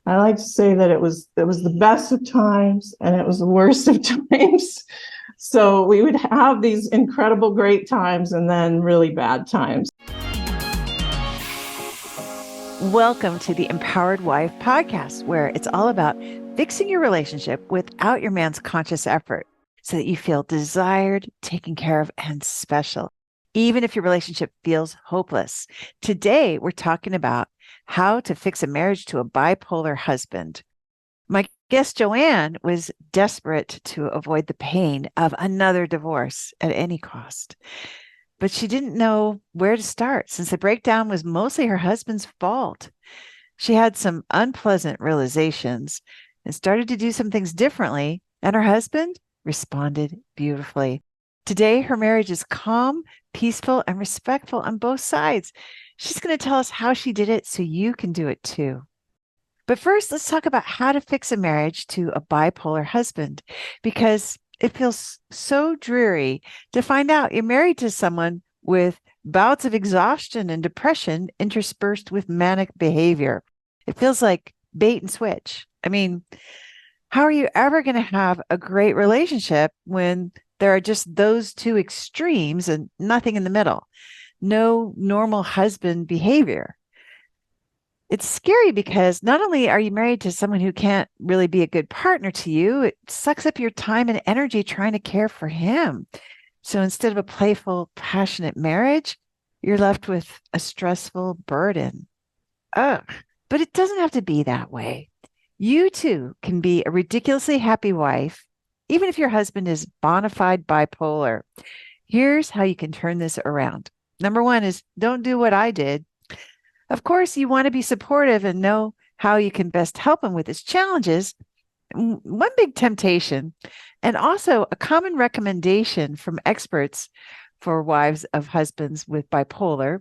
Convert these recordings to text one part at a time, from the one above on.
I like to say that it was the best of times and it was the worst of times. So we would have these incredible great times and then really bad times. Welcome to the Empowered Wife podcast, where it's all about fixing your relationship without your man's conscious effort so that you feel desired, taken care of, and special, even if your relationship feels hopeless. Today, we're talking about how to fix a marriage to a bipolar husband. My guest, Joanne, was desperate to avoid the pain of another divorce at any cost. But she didn't know where to start since the breakdown was mostly her husband's fault. She had some unpleasant realizations and started to do some things differently, and her husband responded beautifully. Today, her marriage is calm, peaceful, and respectful on both sides. She's going to tell us how she did it so you can do it too. But first, let's talk about how to fix a marriage to a bipolar husband, because it feels so dreary to find out you're married to someone with bouts of exhaustion and depression interspersed with manic behavior. It feels like bait and switch. I mean, how are you ever going to have a great relationship when there are just those two extremes and nothing in the middle? No normal husband behavior. It's scary because not only are you married to someone who can't really be a good partner to you, it sucks up your time and energy trying to care for him. So instead of a playful, passionate marriage, you're left with a stressful burden. Ugh. But it doesn't have to be that way. You too can be a ridiculously happy wife, even if your husband is bona fide bipolar. Here's how you can turn this around. Number one is don't do what I did. Of course, you want to be supportive and know how you can best help him with his challenges. One big temptation, and also a common recommendation from experts for wives of husbands with bipolar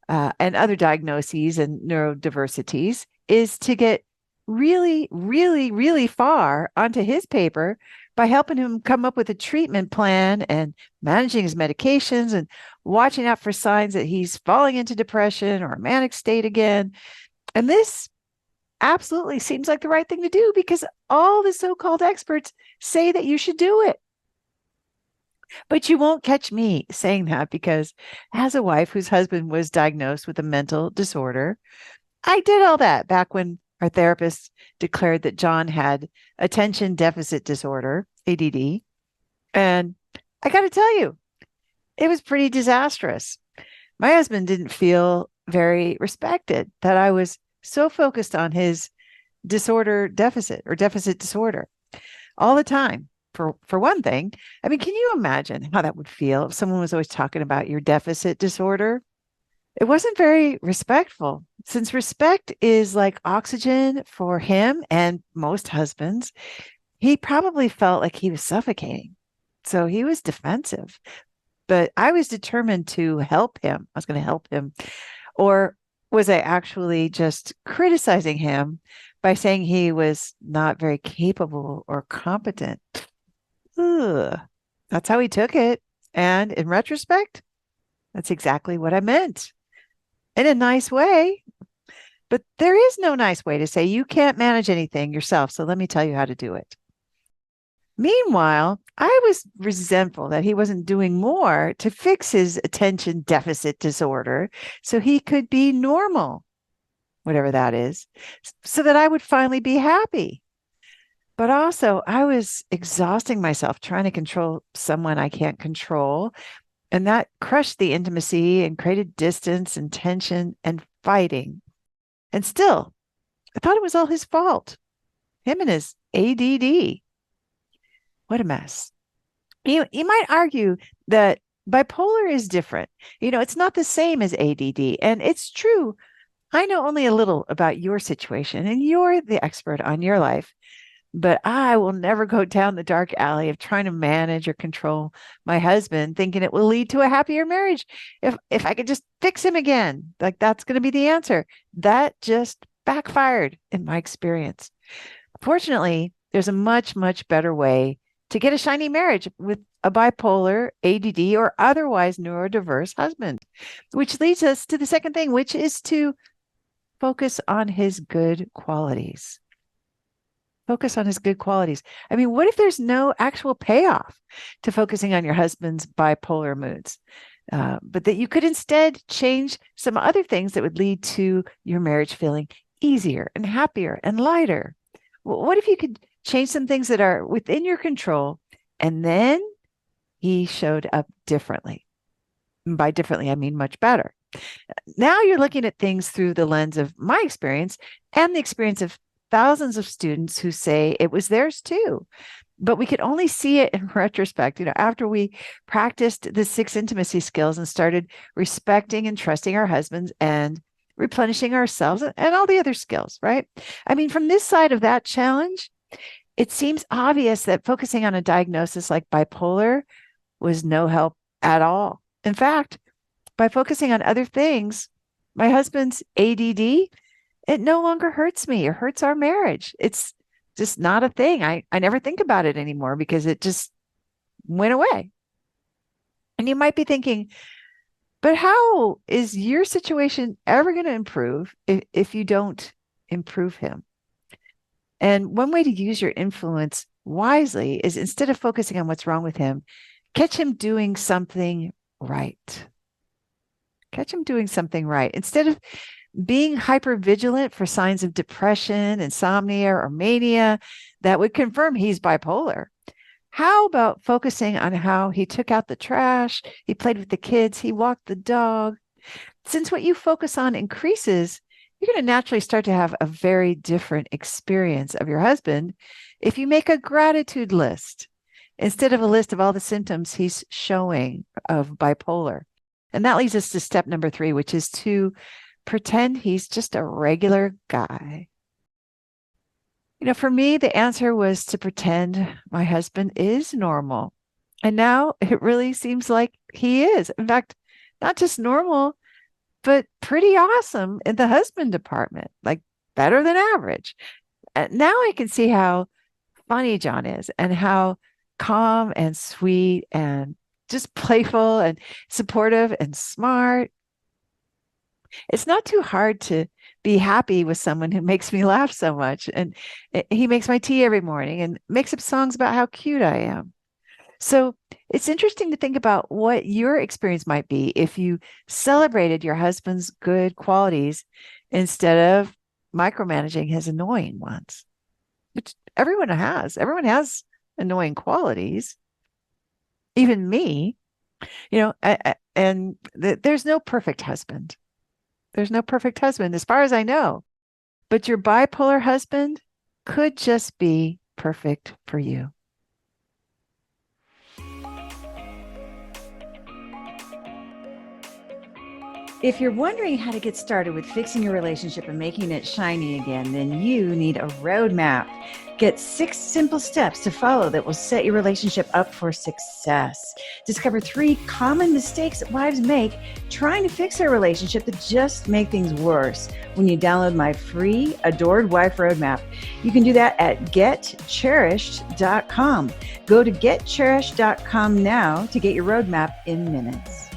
and other diagnoses and neurodiversities, is to get really, really, really far onto his paper by helping him come up with a treatment plan and managing his medications and watching out for signs that he's falling into depression or a manic state again. And this absolutely seems like the right thing to do because all the so-called experts say that you should do it. But you won't catch me saying that because as a wife whose husband was diagnosed with a mental disorder, I did all that back when our therapist declared that John had attention deficit disorder, ADD. And I got to tell you, it was pretty disastrous. My husband didn't feel very respected that I was so focused on his disorder deficit or deficit disorder all the time. For one thing, I mean, can you imagine how that would feel if someone was always talking about your deficit disorder? It wasn't very respectful. Since respect is like oxygen for him and most husbands, he probably felt like he was suffocating. So he was defensive. But I was determined to help him. I was going to help him. Or was I actually just criticizing him by saying he was not very capable or competent? Ugh. That's how he took it. And in retrospect, that's exactly what I meant. In a nice way. But there is no nice way to say you can't manage anything yourself. So let me tell you how to do it. Meanwhile, I was resentful that he wasn't doing more to fix his attention deficit disorder so he could be normal, whatever that is, so that I would finally be happy. But also, I was exhausting myself trying to control someone I can't control. And that crushed the intimacy and created distance and tension and fighting. And still, I thought it was all his fault. Him and his ADD. What a mess. You might argue that bipolar is different. It's not the same as ADD. And it's true. I know only a little about your situation, and you're the expert on your life. But I will never go down the dark alley of trying to manage or control my husband, thinking it will lead to a happier marriage. If I could just fix him again, like that's going to be the answer. That just backfired in my experience. Fortunately, there's a much, much better way to get a shiny marriage with a bipolar, ADD, or otherwise neurodiverse husband, which leads us to the second thing, which is to focus on his good qualities. Focus on his good qualities. I mean, what if there's no actual payoff to focusing on your husband's bipolar moods? But that you could instead change some other things that would lead to your marriage feeling easier and happier and lighter. What if you could change some things that are within your control, and then he showed up differently? And by differently, I mean much better. Now you're looking at things through the lens of my experience and the experience of thousands of students who say it was theirs too. But we could only see it in retrospect, after we practiced the 6 intimacy skills and started respecting and trusting our husbands and replenishing ourselves and all the other skills, right? I mean, from this side of that challenge, it seems obvious that focusing on a diagnosis like bipolar was no help at all. In fact, by focusing on other things, my husband's ADD, it no longer hurts me or hurts our marriage. It's just not a thing. I never think about it anymore because it just went away. And you might be thinking, but how is your situation ever going to improve if you don't improve him? And one way to use your influence wisely is, instead of focusing on what's wrong with him, catch him doing something right. Catch him doing something right. Instead of being hypervigilant for signs of depression, insomnia, or mania that would confirm he's bipolar, how about focusing on how he took out the trash, he played with the kids, he walked the dog? Since what you focus on increases, you're going to naturally start to have a very different experience of your husband if you make a gratitude list instead of a list of all the symptoms he's showing of bipolar. And that leads us to step number 3, which is to pretend he's just a regular guy. For me, the answer was to pretend my husband is normal. And now it really seems like he is. In fact, not just normal, but pretty awesome in the husband department, like better than average. And now I can see how funny John is and how calm and sweet and just playful and supportive and smart. It's not too hard to be happy with someone who makes me laugh so much. And he makes my tea every morning and makes up songs about how cute I am. So it's interesting to think about what your experience might be if you celebrated your husband's good qualities instead of micromanaging his annoying ones, which everyone has. Everyone has annoying qualities, even me. There's no perfect husband. There's no perfect husband, as far as I know. But your bipolar husband could just be perfect for you. If you're wondering how to get started with fixing your relationship and making it shiny again, then you need a roadmap. Get 6 simple steps to follow that will set your relationship up for success. Discover 3 common mistakes that wives make trying to fix their relationship that just make things worse when you download my free Adored Wife Roadmap. You can do that at getcherished.com. Go to getcherished.com now to get your roadmap in minutes.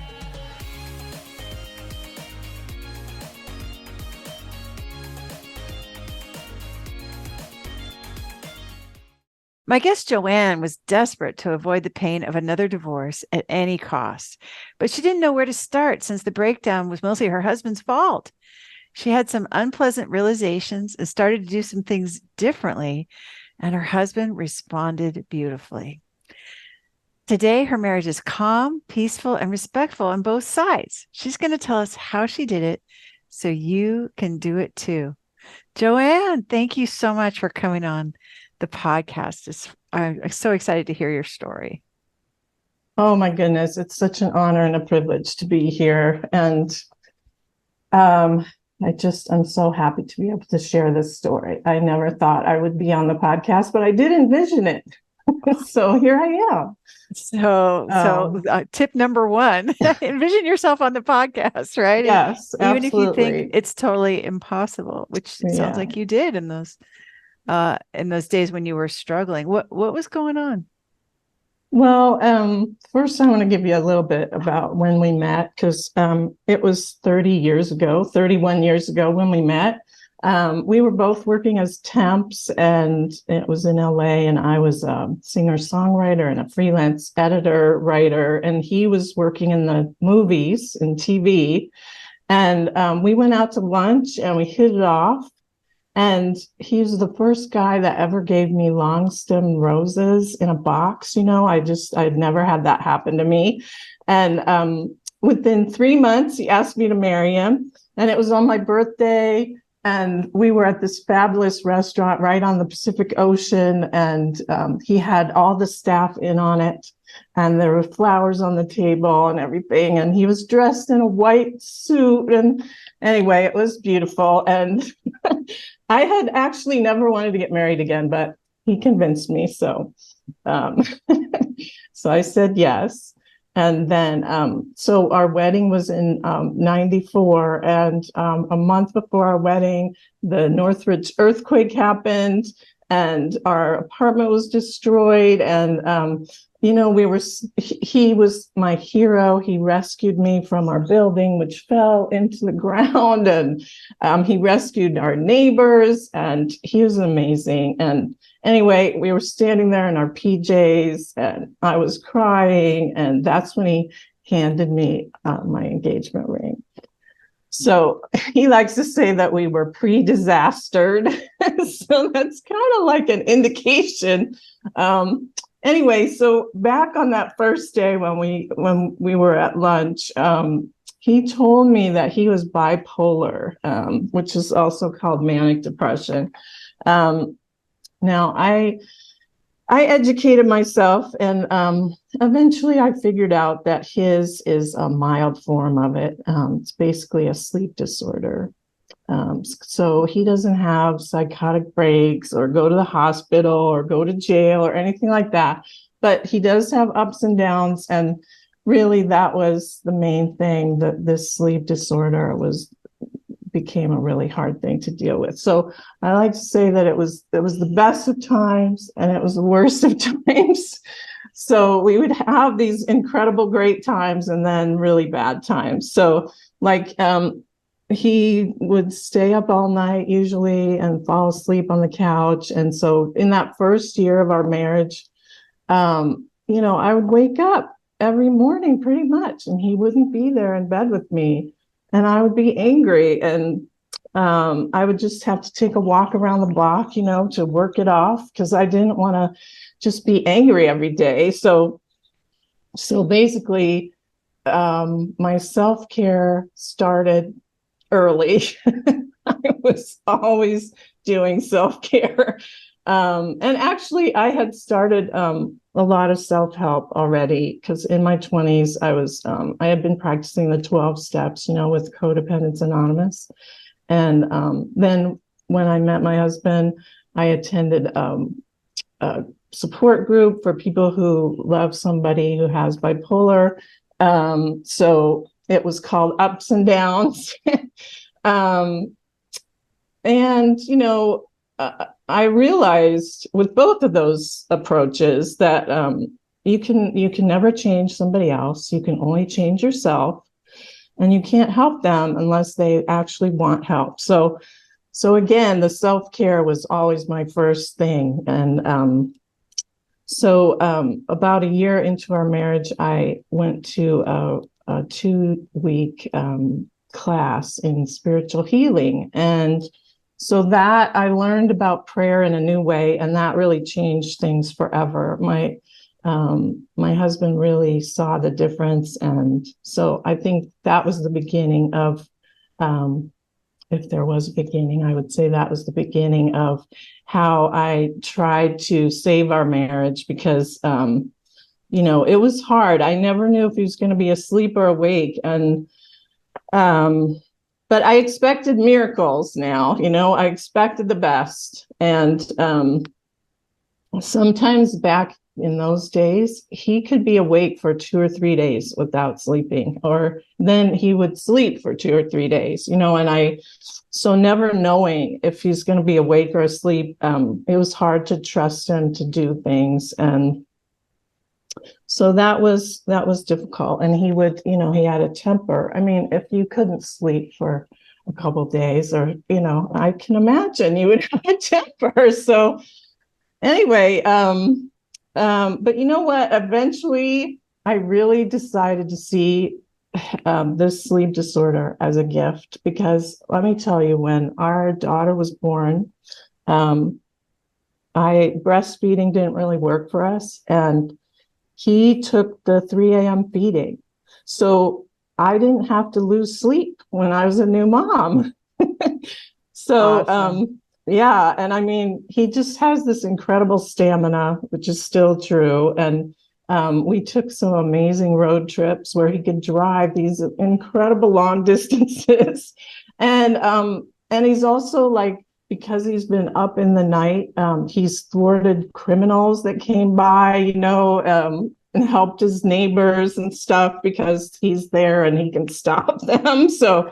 My guest, Joanne, was desperate to avoid the pain of another divorce at any cost, but she didn't know where to start since the breakdown was mostly her husband's fault. She had some unpleasant realizations and started to do some things differently, and her husband responded beautifully. Today, her marriage is calm, peaceful, and respectful on both sides. She's going to tell us how she did it so you can do it too. Joanne, thank you so much for coming on the podcast. I'm so excited to hear your story. Oh my goodness, it's such an honor and a privilege to be here. And I'm so happy to be able to share this story. I never thought I would be on the podcast, but I did envision it. So here I am. So tip number 1, envision yourself on the podcast, right? Yes, even absolutely. if you think it's totally impossible, which it sounds like you did in those days when you were struggling. What was going on? Well, first I want to give you a little bit about when we met, because it was 30 years ago, 31 years ago when we met. We were both working as temps, and it was in LA, and I was a singer-songwriter and a freelance editor, writer, and he was working in the movies and TV. And we went out to lunch and we hit it off. And he's the first guy that ever gave me long stem roses in a box. I'd never had that happen to me. And within 3 months, he asked me to marry him. And it was on my birthday. And we were at this fabulous restaurant right on the Pacific Ocean. And he had all the staff in on it. And there were flowers on the table and everything. And he was dressed in a white suit. And anyway, it was beautiful. And I had actually never wanted to get married again, but he convinced me. So, so I said yes. And then, so our wedding was in 94. And a month before our wedding, the Northridge earthquake happened and our apartment was destroyed. And, he was my hero. He rescued me from our building, which fell into the ground. And he rescued our neighbors, and he was amazing. And anyway, we were standing there in our PJs, and I was crying. And that's when he handed me my engagement ring. So he likes to say that we were pre-disastered. So that's kind of like an indication. Anyway, so back on that first day when we were at lunch, he told me that he was bipolar, which is also called manic depression. Now I educated myself, and eventually I figured out that his is a mild form of it. It's basically a sleep disorder. So he doesn't have psychotic breaks or go to the hospital or go to jail or anything like that, but he does have ups and downs. And really that was the main thing, that this sleep disorder became a really hard thing to deal with. So I like to say that it was the best of times and it was the worst of times. So we would have these incredible great times and then really bad times. So like, he would stay up all night usually and fall asleep on the couch. And so in that first year of our marriage, I would wake up every morning pretty much, and he wouldn't be there in bed with me. And I would be angry, and I would just have to take a walk around the block, to work it off, because I didn't want to just be angry every day. So basically, my self-care started early. I was always doing self-care. And actually, I had started a lot of self-help already, because in my 20s, I had been practicing the 12 steps, with Codependence Anonymous. And then when I met my husband, I attended a support group for people who love somebody who has bipolar. So it was called Ups and Downs. And, I realized with both of those approaches that you can never change somebody else. You can only change yourself, and you can't help them unless they actually want help. So again, the self-care was always my first thing. And so about a year into our marriage, I went to a 2-week class in spiritual healing. And so that I learned about prayer in a new way, and that really changed things forever. My husband really saw the difference. And so I think that was the beginning of, if there was a beginning, I would say that was the beginning of how I tried to save our marriage, because it was hard. I never knew if he was going to be asleep or awake. And but I expected miracles now, I expected the best. And sometimes back in those days, he could be awake for 2 or 3 days without sleeping, or then he would sleep for 2 or 3 days, and so never knowing if he's going to be awake or asleep, it was hard to trust him to do things. And So that was difficult. And he would, he had a temper. I mean, if you couldn't sleep for a couple of days, or, I can imagine you would have a temper. So anyway, but you know what? Eventually, I really decided to see this sleep disorder as a gift, because let me tell you, when our daughter was born, um, I breastfeeding didn't really work for us, and he took the 3 a.m. feeding. So I didn't have to lose sleep when I was a new mom. So, Awesome. yeah. And I mean, he just has this incredible stamina, which is still true. And we took some amazing road trips where he could drive these incredible long distances. And he's also like, because he's been up in the night, he's thwarted criminals that came by, and helped his neighbors and stuff, because he's there and he can stop them. So,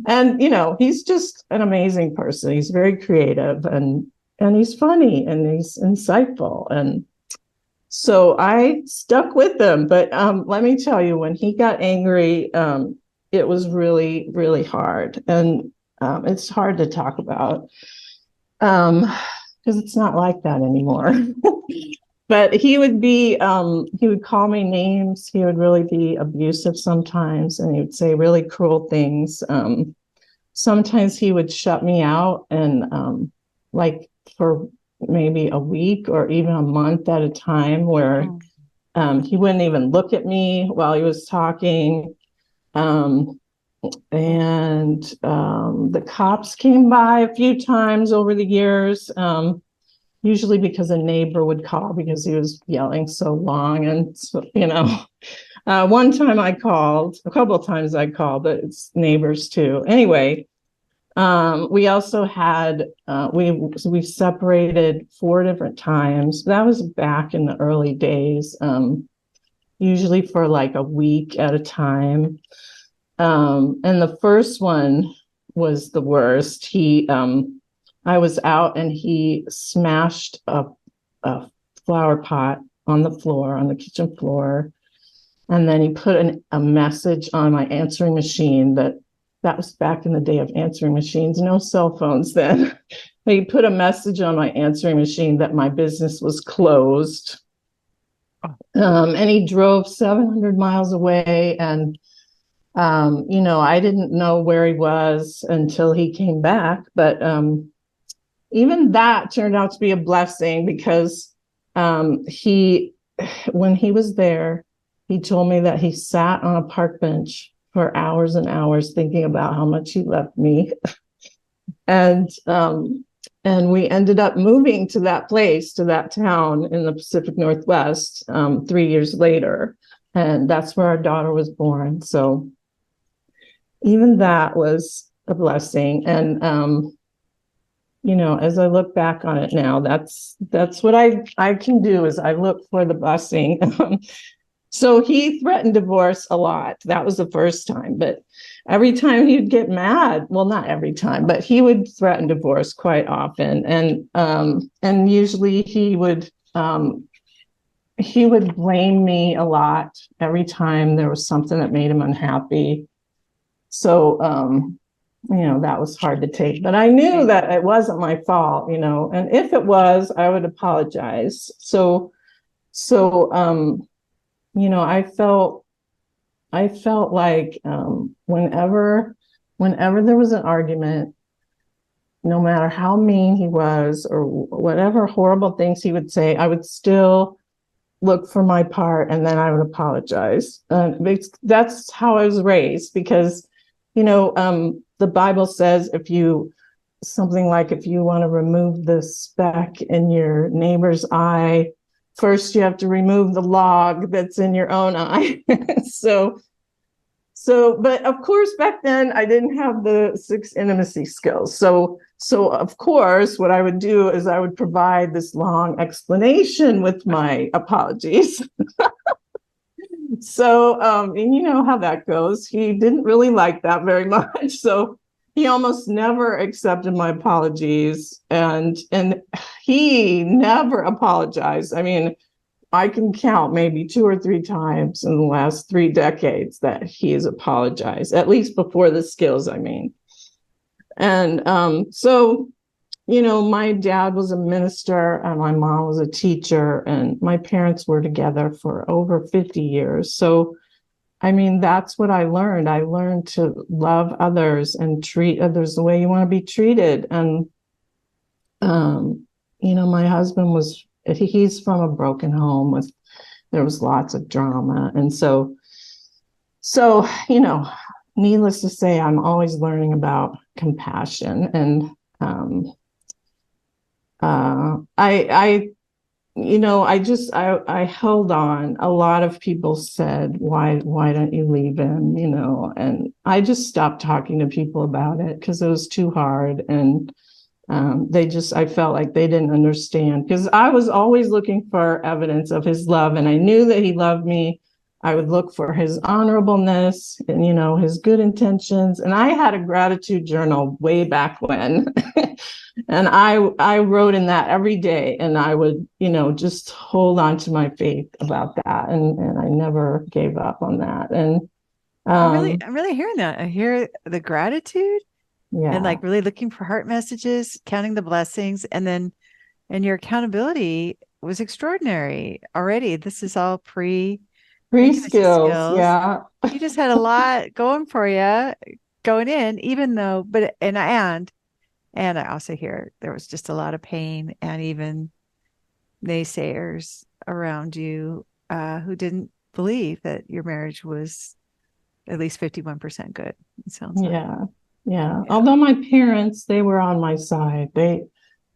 and he's just an amazing person. He's very creative, and he's funny, and he's insightful. And so I stuck with him. But let me tell you, when he got angry, it was really, really hard. And it's hard to talk about, because it's not like that anymore. But he would call me names. He would really be abusive sometimes, and he would say really cruel things. Sometimes he would shut me out, and like for maybe a week or even a month at a time, where he wouldn't even look at me while he was talking. And the cops came by a few times over the years, usually because a neighbor would call because he was yelling so long. And so, one time I called, a couple of times I called, but it's neighbors too. Anyway, we also had we separated 4 different times. That was back in the early days, usually for like a week at a time. And the first one was the worst. I was out, and he smashed a flower pot on the floor, on the kitchen floor. And then he put a message on my answering machine. That was back in the day of answering machines, no cell phones then. He put a message on my answering machine that my business was closed. And he drove 700 miles away. And I didn't know where he was until he came back. But even that turned out to be a blessing, because when he was there, he told me that he sat on a park bench for hours and hours thinking about how much he loved me. And we ended up moving to that place, to that town in the Pacific Northwest, 3 years later. And that's where our daughter was born. So even that was a blessing. And as I look back on it now, that's what I can do, is I look for the blessing. So he threatened divorce a lot. That was the first time. But every time he'd get mad, well, not every time, but he would threaten divorce quite often. And usually he would blame me a lot every time there was something that made him unhappy. So that was hard to take. But I knew that it wasn't my fault, and if it was, I would apologize. So I felt like whenever there was an argument, no matter how mean he was or whatever horrible things he would say, I would still look for my part, and then I would apologize. That's how I was raised, because the Bible says if you want to remove the speck in your neighbor's eye, first you have to remove the log that's in your own eye. But of course, back then I didn't have the 6 intimacy skills. So of course, what I would do is I would provide this long explanation with my apologies. So, and you know how that goes. He didn't really like that very much. So he almost never accepted my apologies, and he never apologized. I mean, I can count maybe 2 or 3 times in the last 3 decades that he has apologized, at least before the skills, I mean. And so, my dad was a minister and my mom was a teacher, and my parents were together for over 50 years. So, I mean, that's what I learned. I learned to love others and treat others the way you want to be treated. And, my husband he's from a broken home there was lots of drama. And so, needless to say, I'm always learning about compassion. And I held on. A lot of people said, why don't you leave him? And I just stopped talking to people about it because it was too hard. And I felt like they didn't understand, because I was always looking for evidence of his love, and I knew that he loved me. I would look for his honorableness and, his good intentions. And I had a gratitude journal way back when. And I wrote in that every day, and I would, just hold on to my faith about that. And I never gave up on that. And I'm really hearing that. I hear the gratitude and yeah, like really looking for heart messages, counting the blessings, and your accountability was extraordinary already. This is all free intimacy skills. skills. Yeah. You just had a lot going for you going in, even though, and I also hear there was just a lot of pain and even naysayers around you who didn't believe that your marriage was at least 51% good. It sounds like. Yeah. Yeah. Yeah. Although my parents, they were on my side. They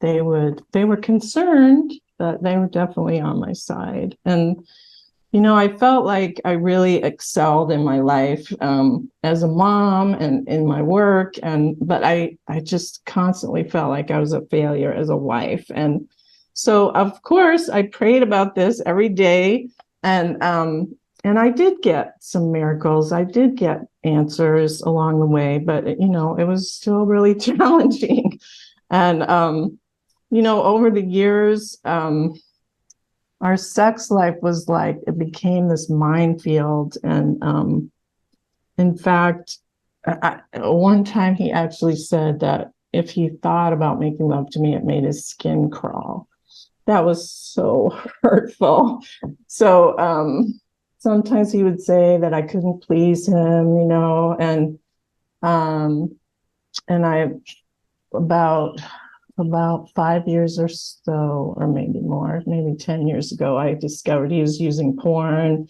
were concerned, but they were definitely on my side. And I felt like I really excelled in my life, as a mom and in my work. But I just constantly felt like I was a failure as a wife. And so, of course, I prayed about this every day. And I did get some miracles. I did get answers along the way, but it was still really challenging. And over the years, our sex life was like, it became this minefield. And in fact, one time he actually said that if he thought about making love to me, it made his skin crawl. That was so hurtful. So sometimes he would say that I couldn't please him, um, and I about 5 years or so, or maybe more, maybe 10 years ago, I discovered he was using porn.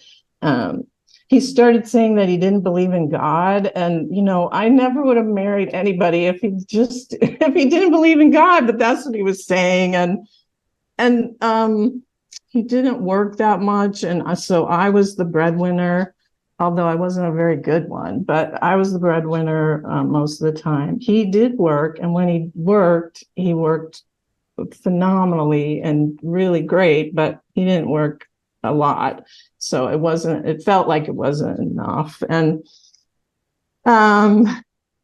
He started saying that he didn't believe in God. And, I never would have married anybody if he didn't believe in God, but that's what he was saying. And he didn't work that much. And so I was the breadwinner, although I wasn't a very good one, but I was the breadwinner most of the time. He did work. And when he worked phenomenally and really great, but he didn't work a lot. So it felt like it wasn't enough. And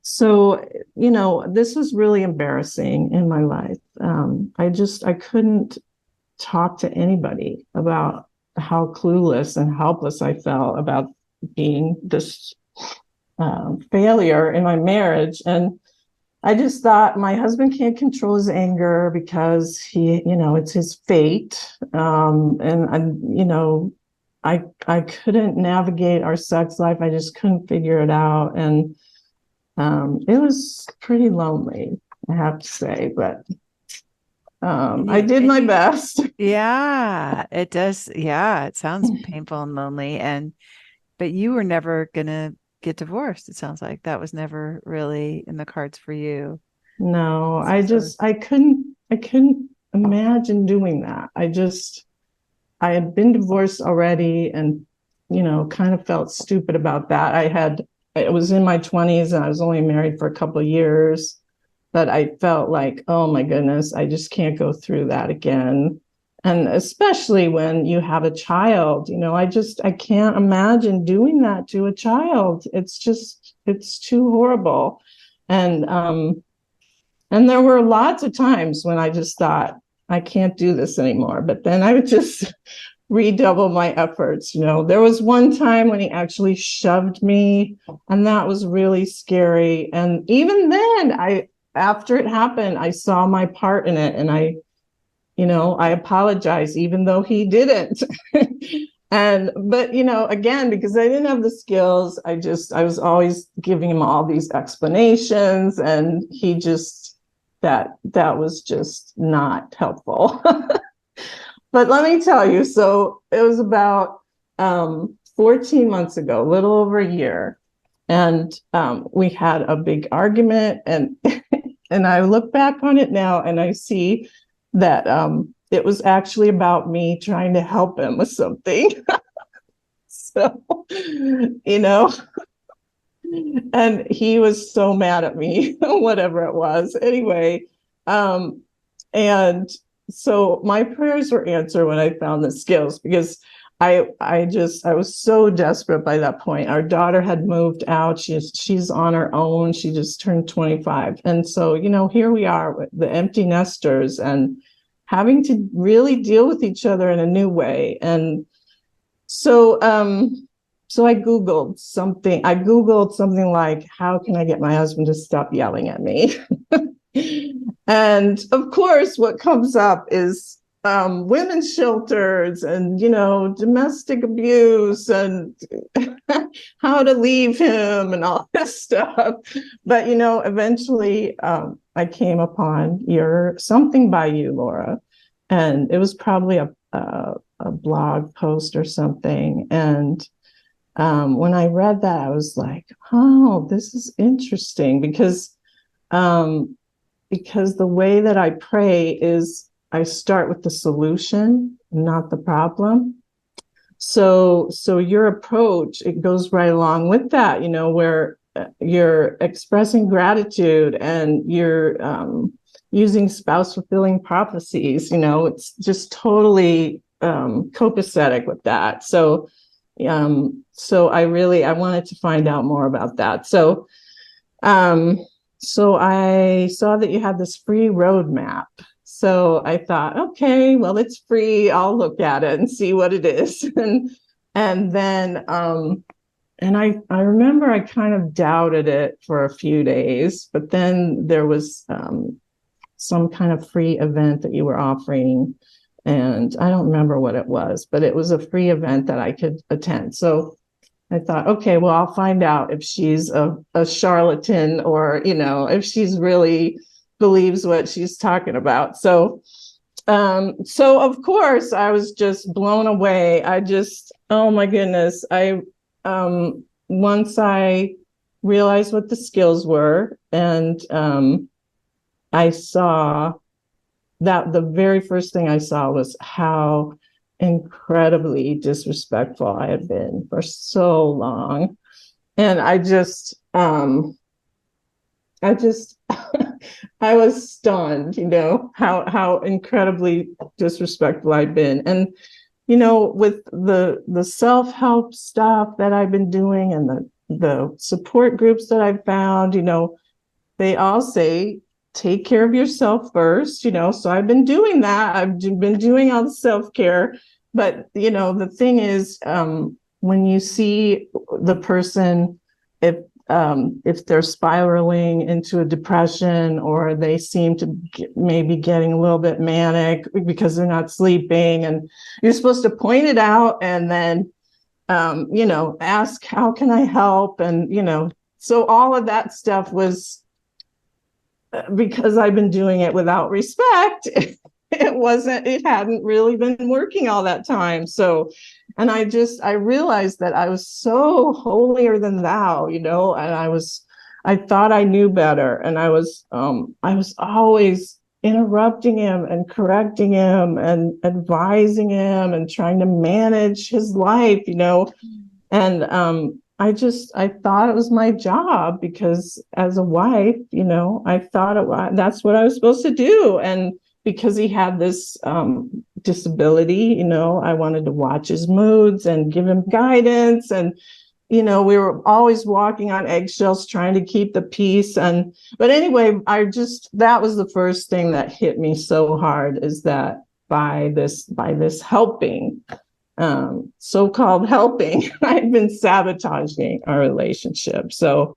so, this was really embarrassing in my life. I couldn't talk to anybody about how clueless and helpless I felt about being this failure in my marriage. And I just thought, my husband can't control his anger because it's his fate. I couldn't navigate our sex life. I just couldn't figure it out. And it was pretty lonely, I have to say, but I did my best. Yeah, it does. Yeah, it sounds painful and lonely. But you were never gonna get divorced. It sounds like that was never really in the cards for you. No, I couldn't imagine doing that. I had been divorced already, and kind of felt stupid about that. I was in my 20s and I was only married for a couple of years, but I felt like, oh my goodness, I just can't go through that again. And especially when you have a child, I can't imagine doing that to a child. It's too horrible. And there were lots of times when I just thought, I can't do this anymore. But then I would just redouble my efforts. There was one time when he actually shoved me, and that was really scary. And even then, after it happened, I saw my part in it, and I apologized, even though he didn't. But again, because I didn't have the skills, I was always giving him all these explanations, and he just, that was just not helpful. But let me tell you, so it was about 14 months ago, a little over a year, and we had a big argument, and and I look back on it now, and I see that it was actually about me trying to help him with something. So, and he was so mad at me, whatever it was. Anyway, and so my prayers were answered when I found the skills, because I was so desperate by that point. Our daughter had moved out. She's on her own. She just turned 25. And so, here we are with the empty nesters and having to really deal with each other in a new way. And so, so I Googled something like, how can I get my husband to stop yelling at me? And of course, what comes up is women's shelters and, domestic abuse and how to leave him and all this stuff. But, eventually I came upon something by you, Laura, and it was probably a blog post or something. And when I read that, I was like, oh, this is interesting, because the way that I pray is I start with the solution, not the problem. So your approach, it goes right along with that, where you're expressing gratitude and you're using spouse fulfilling prophecies. It's just totally copacetic with that. So I wanted to find out more about that. So I saw that you had this free roadmap. So I thought, okay, well, it's free. I'll look at it and see what it is. And then and I remember I kind of doubted it for a few days, but then there was some kind of free event that you were offering. And I don't remember what it was, but it was a free event that I could attend. So I thought, okay, well, I'll find out if she's a charlatan, or, if she's really believes what she's talking about. So of course I was just blown away. Oh my goodness. Once I realized what the skills were, and I saw that the very first thing I saw was how incredibly disrespectful I had been for so long. And I was stunned, how incredibly disrespectful I'd been. And, with the self-help stuff that I've been doing and the support groups that I've found, they all say, take care of yourself first, so I've been doing that. I've been doing all the self-care. But, the thing is, when you see the person, if they're spiraling into a depression, or they seem to maybe getting a little bit manic because they're not sleeping, and you're supposed to point it out and then, ask, how can I help? And, so all of that stuff was, because I've been doing it without respect, it hadn't really been working all that time. So, and I realized that I was so holier than thou, and I thought I knew better. And I was always interrupting him and correcting him and advising him and trying to manage his life, and, I thought it was my job, because as a wife, I thought that's what I was supposed to do. And because he had this disability, I wanted to watch his moods and give him guidance. And, we were always walking on eggshells trying to keep the peace. But anyway, that was the first thing that hit me so hard, is that by this helping, so-called helping, I'd been sabotaging our relationship. So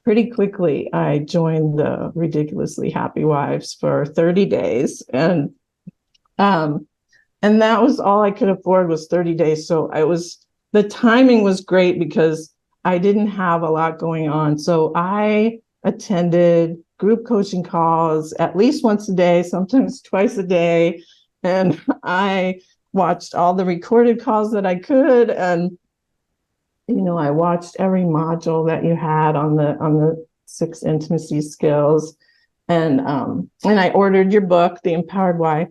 pretty quickly, I joined the Ridiculously Happy Wives for 30 days. And that was all I could afford was 30 days. So the timing was great because I didn't have a lot going on. So I attended group coaching calls at least once a day, sometimes twice a day. And I watched all the recorded calls that I could. And I watched every module that you had on the 6 intimacy skills, and I ordered your book, The Empowered Wife,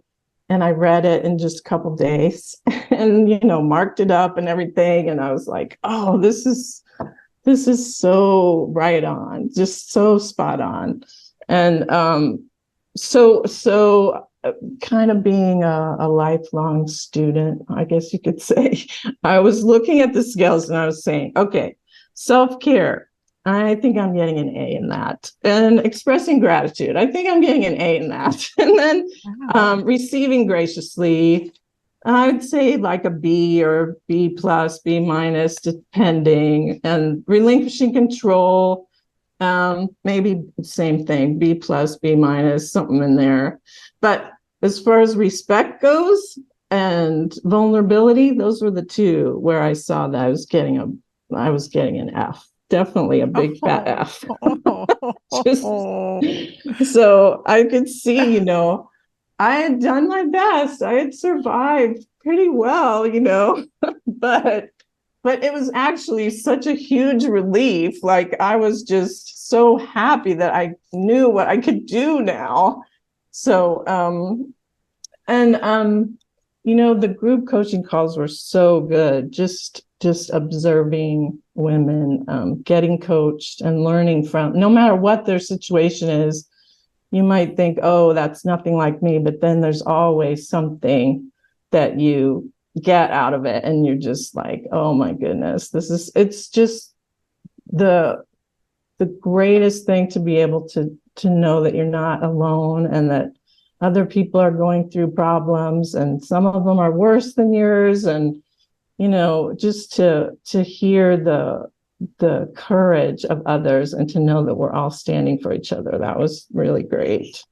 and I read it in just a couple days, and marked it up and everything, and I was like, oh, this is so right on, just so spot on, and so kind of being a lifelong student, I guess you could say, I was looking at the scales and I was saying, okay, self-care, I think I'm getting an A in that. And expressing gratitude, I think I'm getting an A in that. And then receiving graciously, I'd say like a B or B plus, B minus, depending. And relinquishing control, maybe same thing, B plus, B minus, something in there. But as far as respect goes and vulnerability, those were the two where I saw that I was getting an F, definitely a big fat F. So I could see, I had done my best. I had survived pretty well, but it was actually such a huge relief. Like I was just so happy that I knew what I could do now. So, the group coaching calls were so good. Just observing women, getting coached and learning from, no matter what their situation is. You might think, oh, that's nothing like me, but then there's always something that you get out of it, and you're just like, oh my goodness, it's just the greatest thing to be able to know that you're not alone, and that other people are going through problems, and some of them are worse than yours, and just to hear the courage of others and to know that we're all standing for each other. That was really great.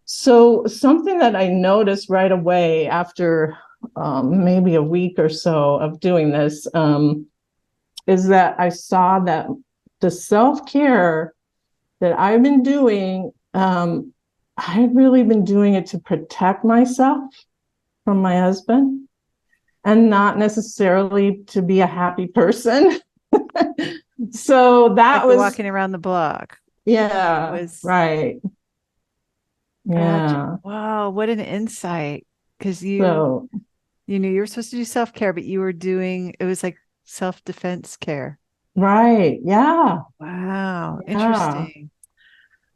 So something that I noticed right away after maybe a week or so of doing this is that I saw that the self-care that I've been doing, I've really been doing it to protect myself from my husband, and not necessarily to be a happy person. So that was walking around the block. Yeah, right. Yeah. Gotcha. Wow, what an insight. Because you knew you were supposed to do self-care, but you were doing, it was like self-defense care. Right. Yeah. Wow. Yeah. Interesting.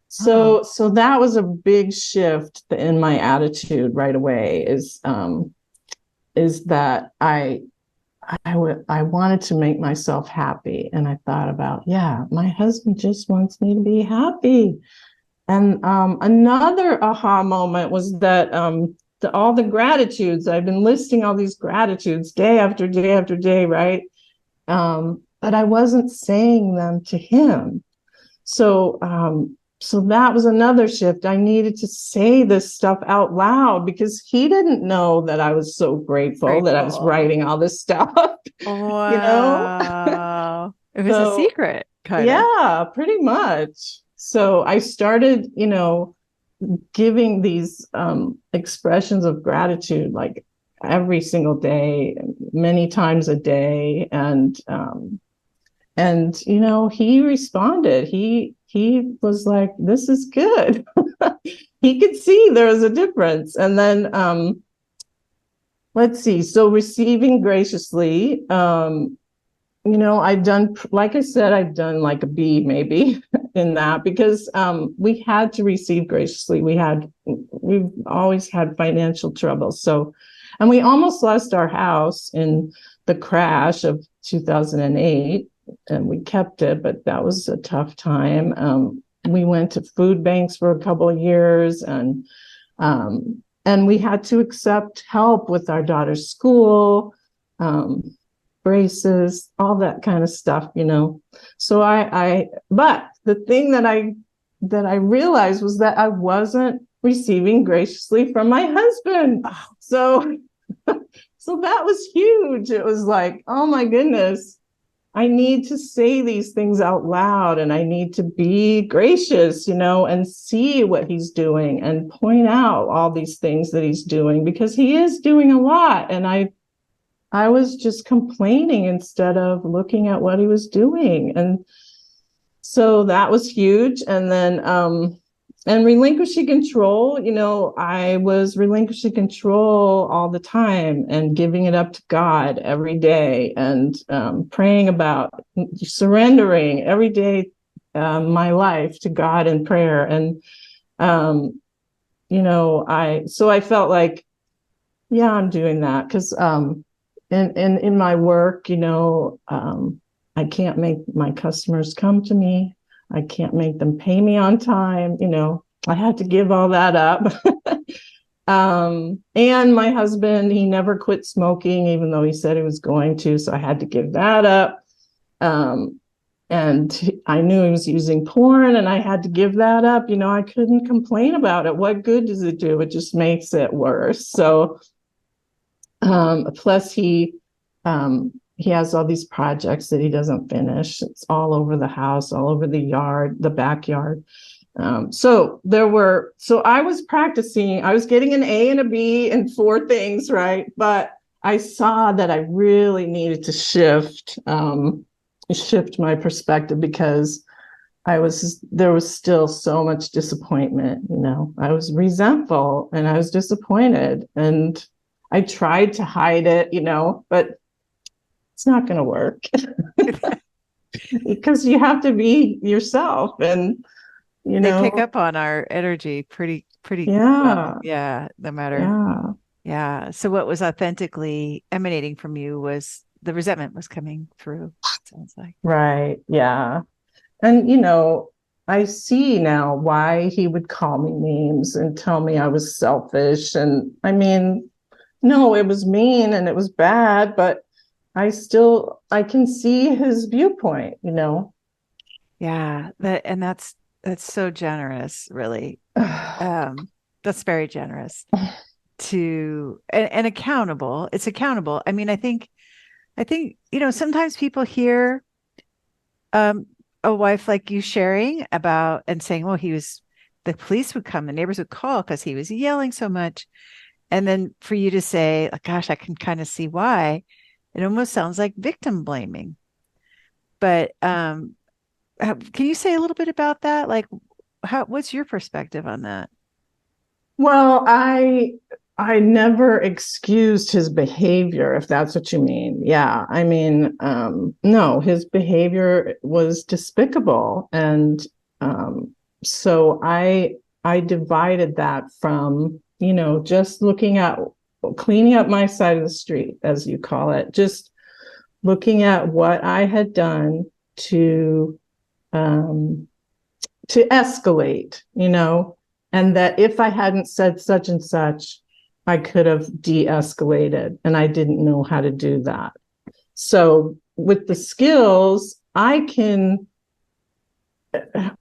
So that was a big shift in my attitude right away, is that I wanted to make myself happy. And I thought about, yeah, my husband just wants me to be happy. And another aha moment was that all the gratitudes, I've been listing all these gratitudes day after day after day, right? But I wasn't saying them to him. So that was another shift. I needed to say this stuff out loud because he didn't know that I was so grateful that I was writing all this stuff. Wow. It was a secret, kind of. Yeah, pretty much. So I started, giving these expressions of gratitude like every single day, many times a day. And he responded. He was like, this is good. He could see there was a difference. And then let's see. So receiving graciously, I've done, like I said, I've done like a B maybe in that, because we had to receive graciously. We've always had financial trouble. So, and we almost lost our house in the crash of 2008, and we kept it, but that was a tough time. We went to food banks for a couple of years, and And we had to accept help with our daughter's school, braces, all that kind of stuff, So but the thing that I realized was that I wasn't receiving graciously from my husband. So, so that was huge. It was like, oh my goodness, I need to say these things out loud, and I need to be gracious, and see what he's doing and point out all these things that he's doing, because he is doing a lot. And I was just complaining instead of looking at what he was doing. And so that was huge. And then, and relinquishing control, I was relinquishing control all the time and giving it up to God every day, and praying about surrendering every day, my life to God in prayer. And, so I felt like, yeah, I'm doing that because in my work, I can't make my customers come to me. I can't make them pay me on time. I had to give all that up. And my husband, he never quit smoking, even though he said he was going to. So I had to give that up. And I knew he was using porn, and I had to give that up. I couldn't complain about it. What good does it do? It just makes it worse. So, plus he has all these projects that he doesn't finish. It's all over the house, all over the yard, the backyard. So I was practicing, I was getting an A and a B in 4 things, right? But I saw that I really needed to shift my perspective, because there was still so much disappointment. I was resentful and I was disappointed, and I tried to hide it, but it's not going to work because you have to be yourself. And they pick up on our energy pretty well. Yeah, no matter. Yeah. So what was authentically emanating from you was the resentment was coming through, it sounds like. Right. Yeah. And I see now why he would call me names and tell me I was selfish. And I mean, no, it was mean and it was bad, but I can see his viewpoint, Yeah, that's so generous, really. That's very generous and accountable. It's accountable. I mean, I think, sometimes people hear a wife like you sharing about and saying, well, the police would come, the neighbors would call because he was yelling so much. And then for you to say, like, gosh, I can kind of see why. It almost sounds like victim blaming. But can you say a little bit about that? Like, what's your perspective on that? Well, I never excused his behavior, if that's what you mean. Yeah. I mean, no, his behavior was despicable. And so I divided that from, just looking at cleaning up my side of the street, as you call it, just looking at what I had done to escalate, and that if I hadn't said such and such, I could have de-escalated, and I didn't know how to do that. So with the skills, I don't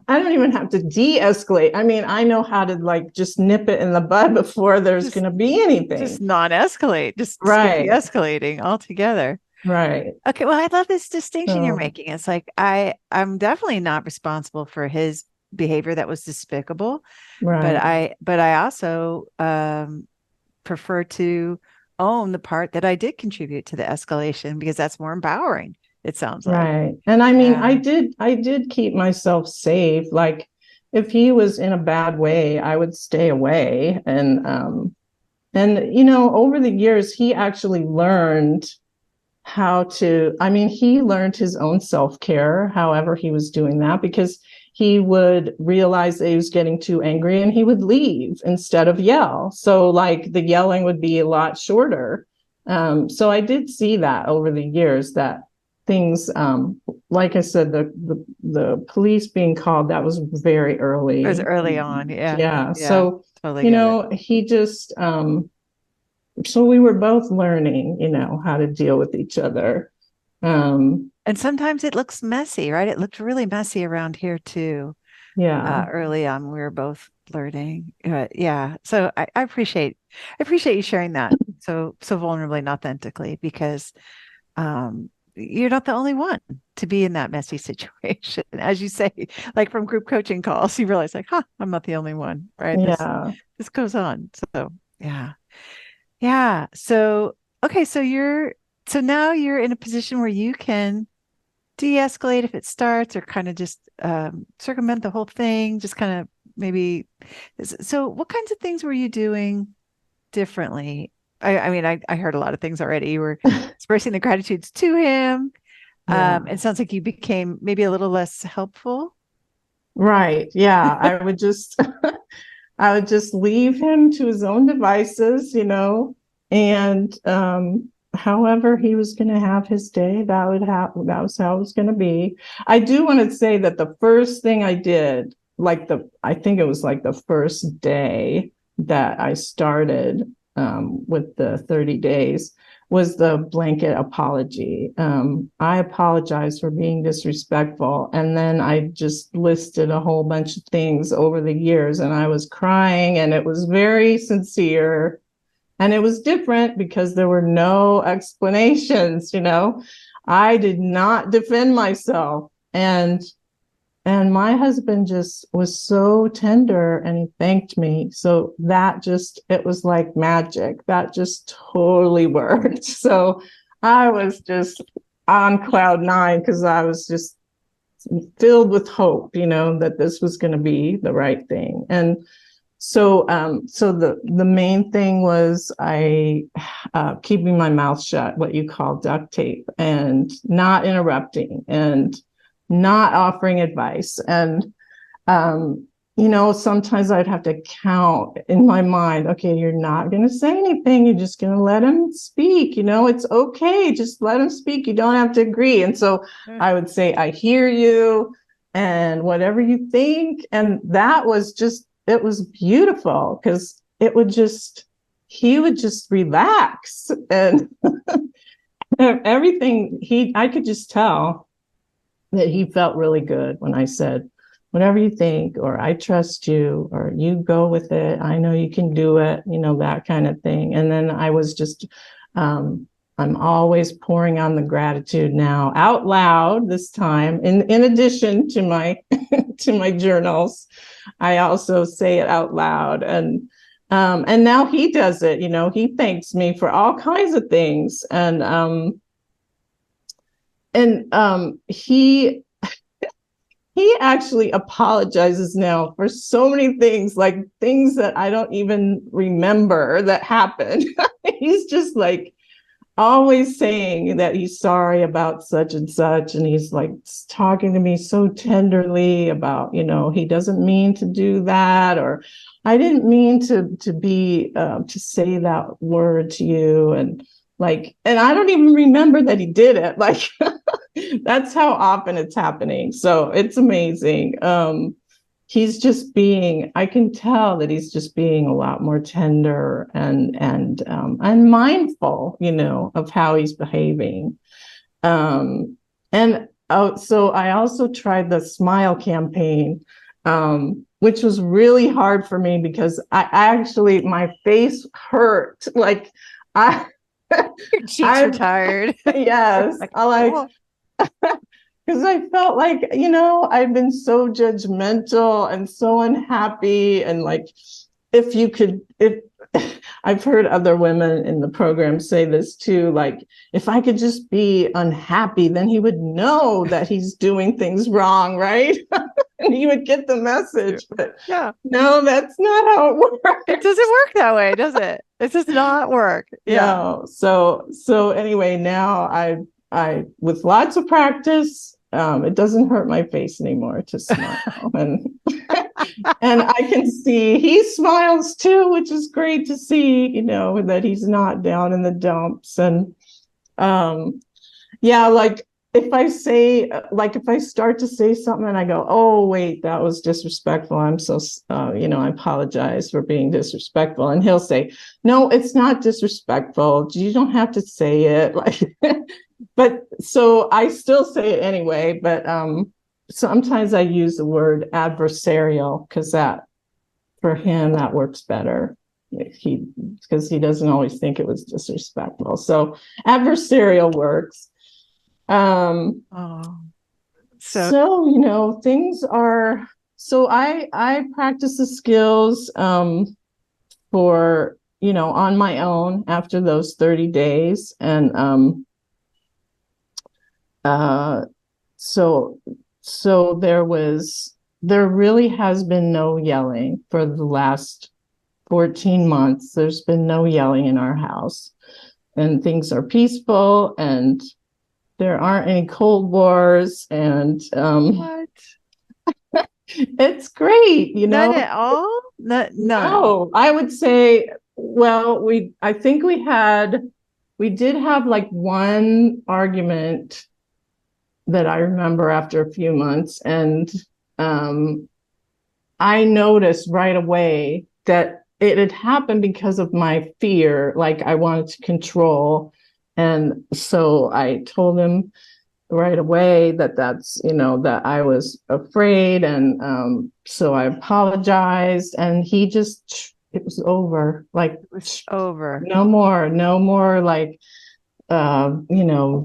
even have to de-escalate. I mean, I know how to just nip it in the bud before there's going to be anything. Just non-escalate, just right. De-escalating altogether. Right. Okay. Well, I love this distinction you're making. It's like, I'm definitely not responsible for his behavior that was despicable. Right. But I also prefer to own the part that I did contribute to the escalation, because that's more empowering, it sounds like. Right. And I mean, I did keep myself safe. Like, if he was in a bad way, I would stay away. And over the years, he actually learned he learned his own self-care, however he was doing that, because he would realize that he was getting too angry and he would leave instead of yell. So like the yelling would be a lot shorter. So I did see that over the years, that things, like I said, the police being called, that was very It was early. early on. Yeah. Yeah. Yeah. So, Totally get it. he just, so we were both learning, how to deal with each other. And sometimes it looks messy, right? It looked really messy around here too. Yeah. Early on, we were both learning. Yeah. So I appreciate you sharing that so vulnerably and authentically, because you're not the only one to be in that messy situation. As you say, like from group coaching calls, you realize like, I'm not the only one, right? Yeah. This goes on. So yeah. Yeah. So okay, so now you're in a position where you can de-escalate if it starts, or kind of just circumvent the whole thing, just kind of maybe. So what kinds of things were you doing differently? I mean, I heard a lot of things already. You were expressing the gratitudes to him. Yeah. It sounds like you became maybe a little less helpful. Right. Yeah. I would just leave him to his own devices, and however he was going to have his day, that was how it was going to be. I do want to say that the first thing I did, I think it was like the first day that I started with the 30 days, was the blanket apology. I apologized for being disrespectful. And then I just listed a whole bunch of things over the years, and I was crying, and it was very sincere. And it was different because there were no explanations. I did not defend myself. And my husband just was so tender, and he thanked me. So it was like magic. That just totally worked. So I was just on cloud nine, because I was just filled with hope, that this was going to be the right thing. And so the main thing was I keeping my mouth shut, what you call duct tape, and not interrupting, and not offering advice. And sometimes I'd have to count in my mind, okay, you're not going to say anything, you're just going to let him speak. It's okay, just let him speak, you don't have to agree. And so I would say, I hear you, and whatever you think. And that was just, it was beautiful, because he would just relax, and everything, I could just tell that he felt really good when I said, whatever you think, or I trust you, or you go with it, I know you can do it, that kind of thing. And then I was just, I'm always pouring on the gratitude now out loud this time. In addition to my to my journals, I also say it out loud. And now he does it, he thanks me for all kinds of things. And he actually apologizes now for so many things, like things that I don't even remember that happened. He's just like always saying that he's sorry about such and such. And he's like talking to me so tenderly about, he doesn't mean to do that, or I didn't mean to say that word to you. And I don't even remember that he did it. Like, that's how often it's happening. So it's amazing. I can tell that he's just being a lot more tender and mindful, of how he's behaving. And so I also tried the smile campaign, which was really hard for me, because my face hurt. Like Your cheeks were tired. yes, Oh, because I felt like, I've been so judgmental and so unhappy. And like, if I've heard other women in the program say this too, like, if I could just be unhappy, then he would know that he's doing things wrong, right? And he would get the message. But yeah. no, that's not how it works. It doesn't work that way, does it? It does not work. Yeah. No. So anyway, now I with lots of practice, it doesn't hurt my face anymore to smile. And I can see he smiles too, which is great to see, that he's not down in the dumps. And yeah, like if I say, like, if I start to say something and I go, oh, wait, that was disrespectful. I'm so, I apologize for being disrespectful. And he'll say, no, it's not disrespectful. You don't have to say it. Like, but so I still say it anyway. But sometimes I use the word adversarial because that, for him, that works better. Because he doesn't always think it was disrespectful. So adversarial works. Oh, So things are, so I practice the skills for, on my own after those 30 days. And uh so so there really has been no yelling for the last 14 months. There's been no yelling in our house, and things are peaceful, and there aren't any cold wars, and what? it's great. None at all? None. No, I would say, well, I think we did have like one argument that I remember after a few months, and um, I noticed right away that it had happened because of my fear, like I wanted to control. And so I told him right away that I was afraid. And so I apologized, and it was over. Like, It was over. no more like,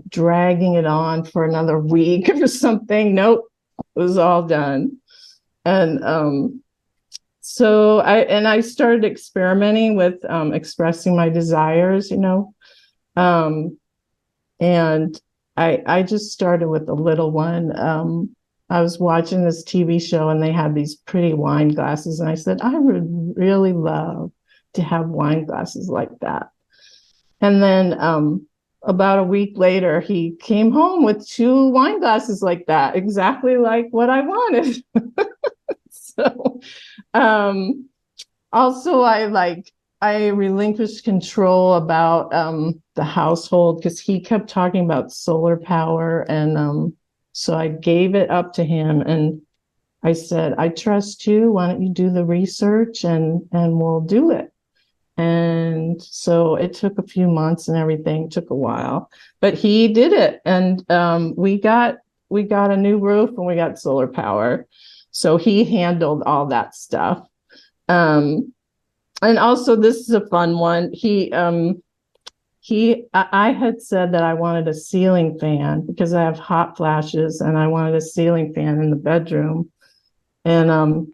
dragging it on for another week or something. Nope, it was all done. And I started experimenting with expressing my desires, um, and I just started with a little one. I was watching this TV show, and they had these pretty wine glasses, and I said, I would really love to have wine glasses like that. And then about a week later, he came home with two wine glasses like that, exactly like what I wanted. So also I relinquished control about the household, because he kept talking about solar power, and so I gave it up to him, and I said, I trust you. Why don't you do the research, and we'll do it. And so it took a few months, and everything took a while, but he did it. And we got a new roof, and we got solar power. So he handled all that stuff. And also, this is a fun one. I had said that I wanted a ceiling fan because I have hot flashes, and I wanted a ceiling fan in the bedroom. And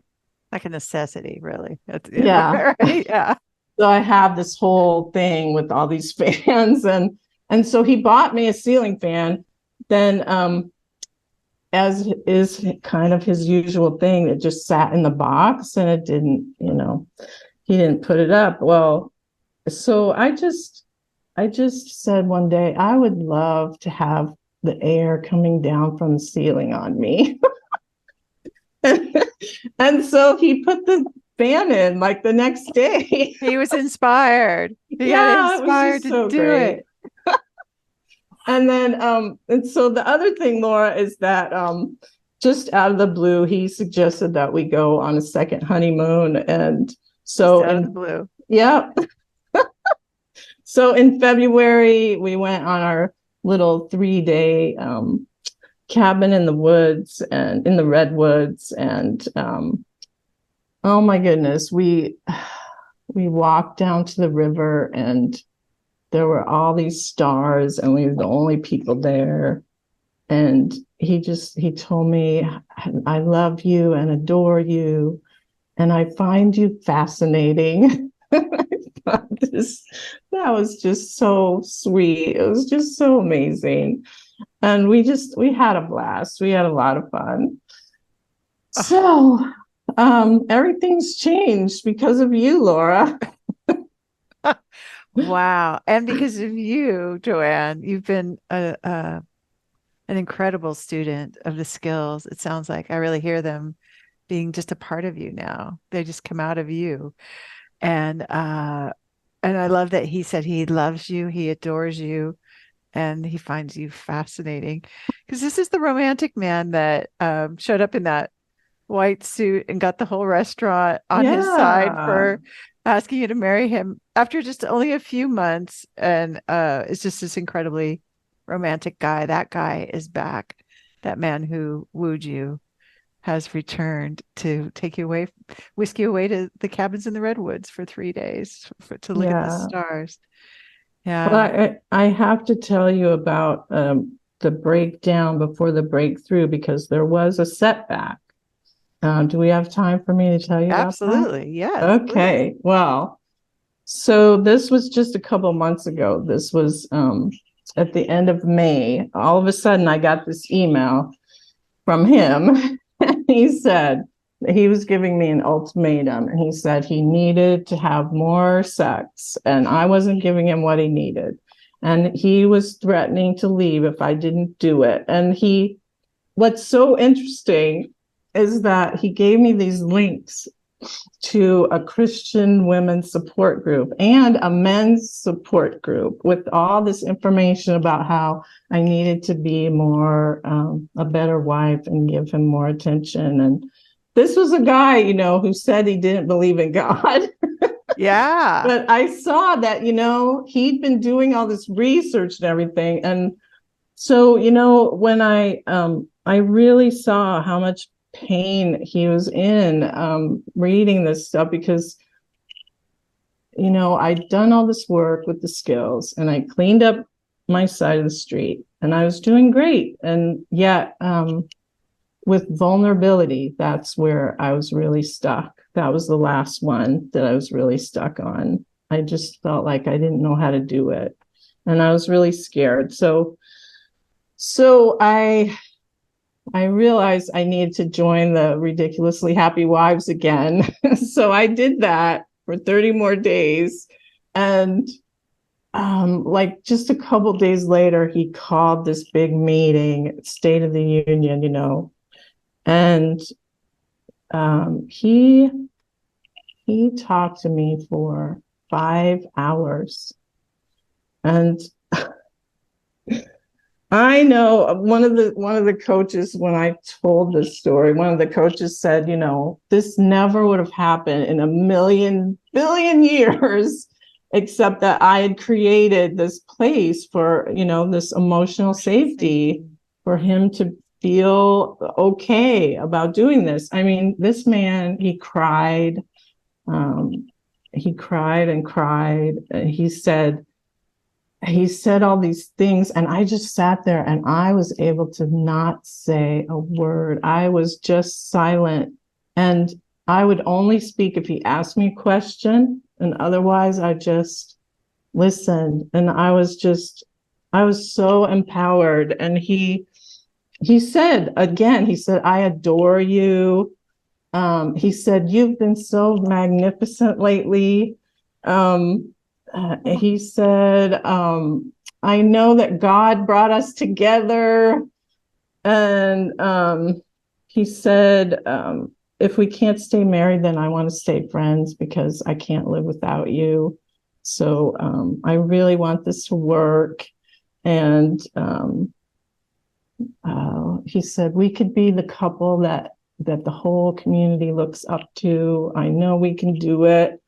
like a necessity, really. yeah. Right? Yeah. So I have this whole thing with all these fans, and so he bought me a ceiling fan. Then as is kind of his usual thing, it just sat in the box, and it didn't, he didn't put it up. Well, so I just said one day, I would love to have the air coming down from the ceiling on me. And so he put the fan in like the next day. He was inspired. He got Yeah, it was inspired just to so do great. it. And then and so the other thing, Laura, is that just out of the blue, he suggested that we go on a second honeymoon. And so Just out of the blue. yeah. So in February, we went on our little 3-day cabin in the woods, and in the redwoods. And oh my goodness, we walked down to the river, and there were all these stars, and we were the only people there. And he told me, I love you and adore you, and I find you fascinating. That was just so sweet. It was just so amazing. And we had a blast. We had a lot of fun. So everything's changed because of you, Laura. Wow. And because of you, Joanne, you've been an incredible student of the skills. It sounds like I really hear them being just a part of you now. They just come out of you. And I love that he said he loves you, he adores you, and he finds you fascinating because this is the romantic man that showed up in that white suit and got the whole restaurant on his side Yeah. for asking you to marry him after just only a few months. And it's just this incredibly romantic guy. That guy is back. That man who wooed you has returned to take you away, whisk you away to the cabins in the redwoods for 3 days to look at the Yeah. stars. Well, Yeah, I have to tell you about the breakdown before the breakthrough because there was a setback. Do we have time for me to tell you about that? absolutely. Yes, please. Okay. Well, so this was just a couple months ago. This was at the end of May. All of a sudden, I got this email from him. He said he was giving me an ultimatum, and he said he needed to have more sex, and I wasn't giving him what he needed. And he was threatening to leave if I didn't do it. And what's so interesting is that he gave me these links to a Christian women's support group and a men's support group with all this information about how I needed to be more a better wife and give him more attention. And this was a guy, who said he didn't believe in God. Yeah. But I saw that, he'd been doing all this research and everything. And so, when I really saw how much pain he was in reading this stuff because I'd done all this work with the skills and I cleaned up my side of the street and I was doing great. And yet with vulnerability, that's where I was really stuck. That was the last one that I was really stuck on. I just felt like I didn't know how to do it and I was really scared. So I realized I needed to join the Ridiculously Happy Wives again. So I did that for 30 more days. And like just a couple days later, he called this big meeting, State of the Union, and he talked to me for 5 hours. And I know one of the coaches, when I told this story, one of the coaches said, this never would have happened in a million billion years, except that I had created this place for, this emotional safety for him to feel okay about doing this. I mean, this man, he cried and cried. He said all these things and I just sat there and I was able to not say a word. I was just silent and I would only speak if he asked me a question, and otherwise I just listened. And I was so empowered. And he said again, I adore you. He said, you've been so magnificent lately. He said, I know that God brought us together. And he said, if we can't stay married, then I want to stay friends because I can't live without you. So I really want this to work. And he said, we could be the couple that the whole community looks up to. I know we can do it.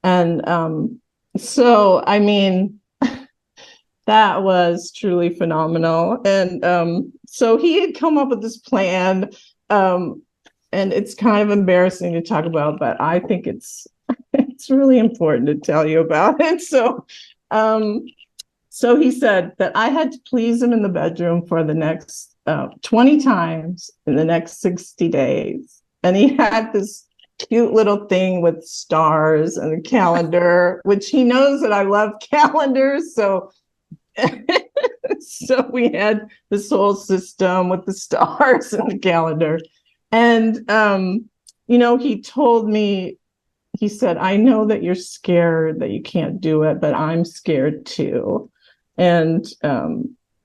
And so, I mean, that was truly phenomenal. And so he had come up with this plan. And it's kind of embarrassing to talk about, but I think it's really important to tell you about it. So he said that I had to please him in the bedroom for the next 20 times in the next 60 days. And he had this cute little thing with stars and a calendar, which he knows that I love calendars. So we had this whole system with the stars and the calendar. And, he told me, he said, I know that you're scared that you can't do it, but I'm scared too. And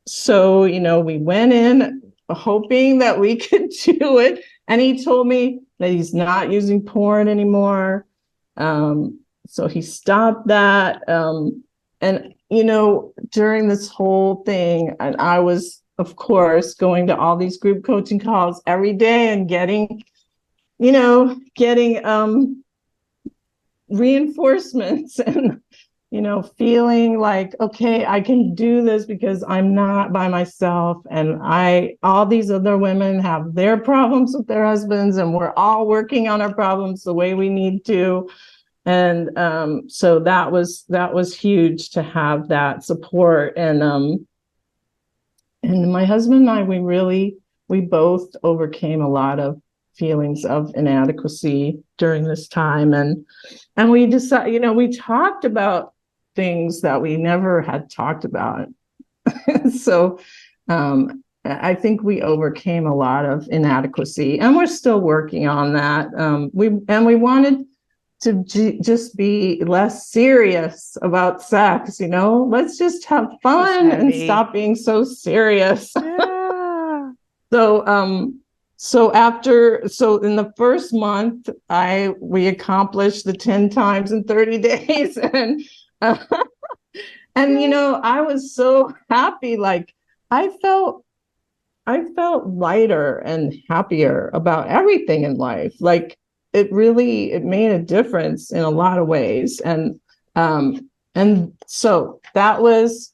so, we went in hoping that we could do it. And he told me that he's not using porn anymore. So he stopped that. during this whole thing, and I was, of course, going to all these group coaching calls every day and getting reinforcements and feeling like, okay, I can do this because I'm not by myself, and all these other women have their problems with their husbands, and we're all working on our problems the way we need to. And so that was huge to have that support. And my husband and I, we both overcame a lot of feelings of inadequacy during this time. And we decided, we talked about things that we never had talked about. So I think we overcame a lot of inadequacy, and we're still working on that. We wanted to just be less serious about sex, let's just have fun and stop being so serious. Yeah. So in the first month, we accomplished the 10 times in 30 days. And I was so happy. Like I felt lighter and happier about everything in life. Like it made a difference in a lot of ways. And so that was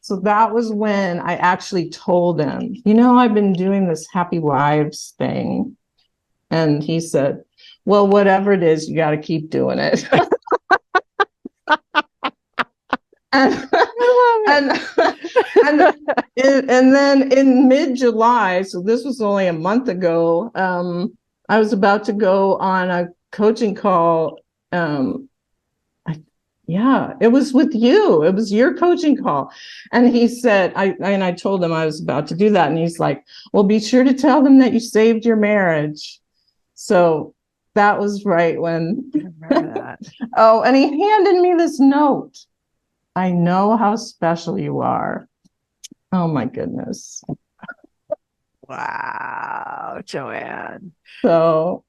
when I actually told him, I've been doing this happy wives thing. And he said, well, whatever it is, you got to keep doing it. and then in mid-July, so this was only a month ago, I was about to go on a coaching call. It was with you. It was your coaching call. And he said, I told him I was about to do that. And he's like, well, be sure to tell them that you saved your marriage. So that was right when. I remember that. Oh, and he handed me this note. I know how special you are. Oh my goodness. Wow, Joanne. So,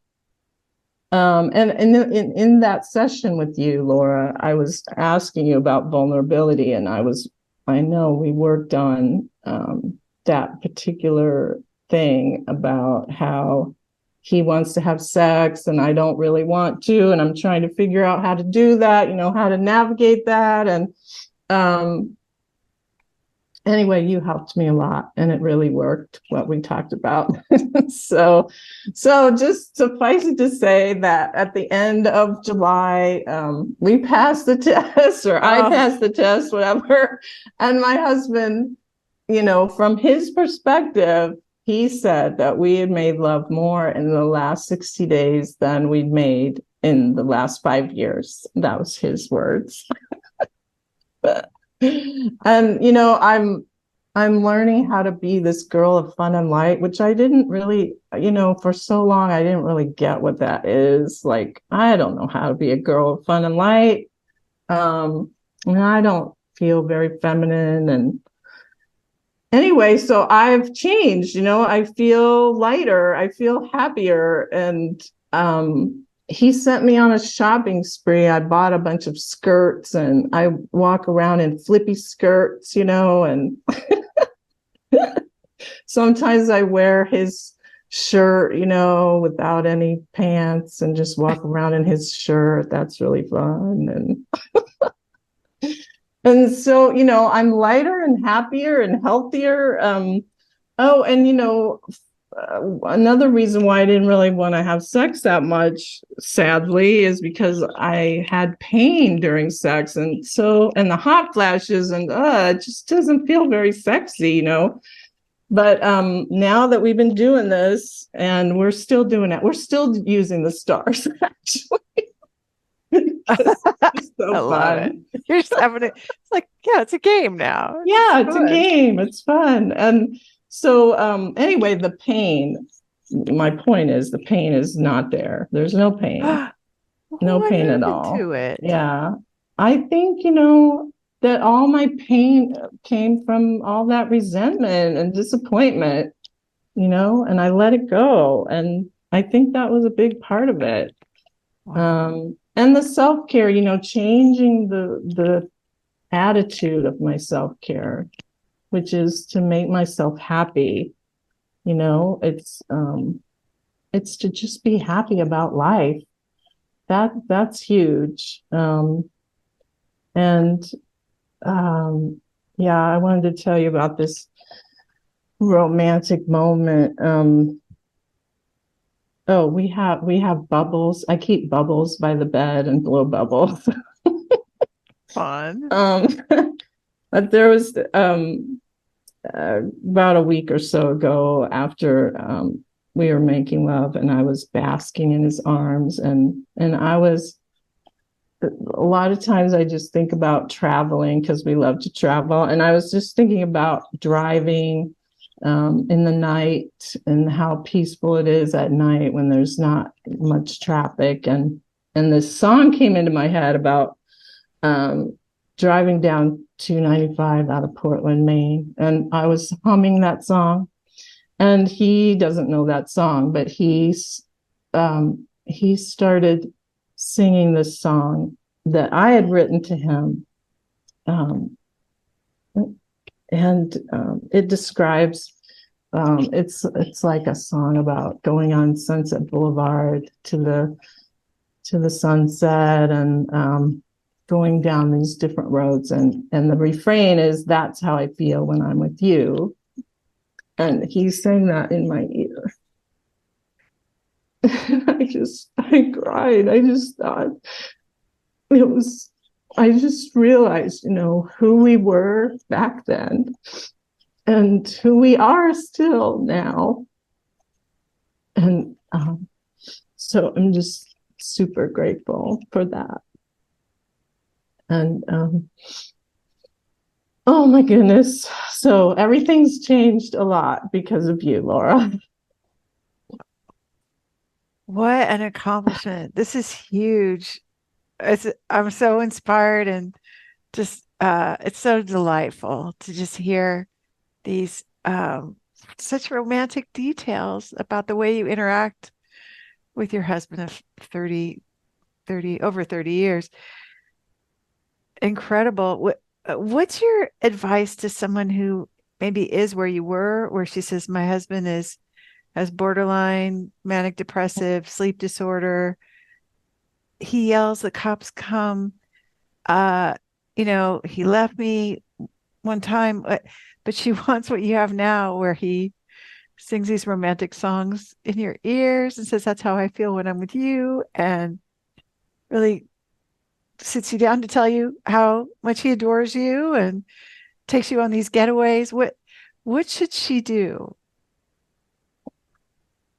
and in that session with you, Laura, I was asking you about vulnerability, and I know we worked on that particular thing about how he wants to have sex and I don't really want to, and I'm trying to figure out how to do that, how to navigate that. And anyway, you helped me a lot, and it really worked what we talked about. So just suffice it to say that at the end of July, we passed the test, or I passed the test, whatever. And my husband, from his perspective, he said that we had made love more in the last 60 days than we'd made in the last 5 years. That was his words. And I'm learning how to be this girl of fun and light, which I didn't really, for so long I didn't really get what that is. Like, I don't know how to be a girl of fun and light. And I don't feel very feminine. And anyway, so I've changed, I feel lighter, I feel happier. And he sent me on a shopping spree. I bought a bunch of skirts, and I walk around in flippy skirts, and sometimes I wear his shirt, without any pants, and just walk around in his shirt. That's really fun. And so, I'm lighter and happier and healthier. Another reason why I didn't really want to have sex that much, sadly, is because I had pain during sex. And the hot flashes, and it just doesn't feel very sexy, But now that we've been doing this, and we're still doing it, we're still using the stars, actually. It's so I love fun. it. You're just having it. It's like, yeah, it's a game now. It's a game. It's fun. And so anyway, the pain, my point is, the pain is not there. There's no pain. No What pain at happened all. to it? Yeah. I think, that all my pain came from all that resentment and disappointment, and I let it go. And I think that was a big part of it. Wow. And the self-care, changing the attitude of my self-care, which is to make myself happy. It's to just be happy about life. That's huge. And yeah, I wanted to tell you about this romantic moment. Oh, we have bubbles. I keep bubbles by the bed and blow bubbles. Fun. But there was about a week or so ago, after we were making love, and I was basking in his arms, and I was, a lot of times I just think about traveling, because we love to travel, and I was just thinking about driving in the night, and how peaceful it is at night when there's not much traffic, and this song came into my head about driving down 295 out of Portland, Maine. And I was humming that song. And he doesn't know that song, but he started singing this song that I had written to him. It describes, it's like a song about going on Sunset Boulevard to the sunset, and going down these different roads, and the refrain is, "That's how I feel when I'm with you." And he sang that in my ear. I cried. I just thought I just realized, who we were back then and who we are still now. And so I'm just super grateful for that. And oh my goodness. So everything's changed a lot because of you, Laura. What an accomplishment. This is huge. I'm so inspired, and just it's so delightful to just hear these such romantic details about the way you interact with your husband of 30 years. Incredible. What's your advice to someone who maybe is where you were, where she says, my husband has borderline manic depressive sleep disorder. He yells, the cops come. He left me one time, but she wants what you have now, where he sings these romantic songs in your ears and says, that's how I feel when I'm with you, and really sits you down to tell you how much he adores you and takes you on these getaways. What should she do?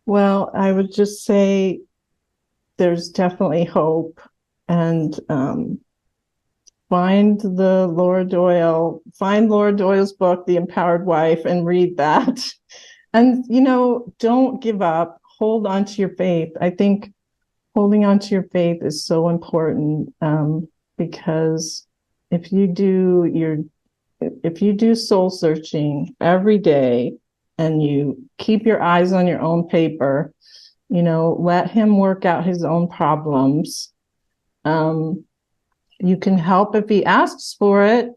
Well, I would just say there's definitely hope, and find Laura Doyle's book, The Empowered Wife, and read that. And, don't give up. Hold on to your faith. I think holding on to your faith is so important, because if you do soul searching every day, and you keep your eyes on your own paper, let him work out his own problems. You can help if he asks for it,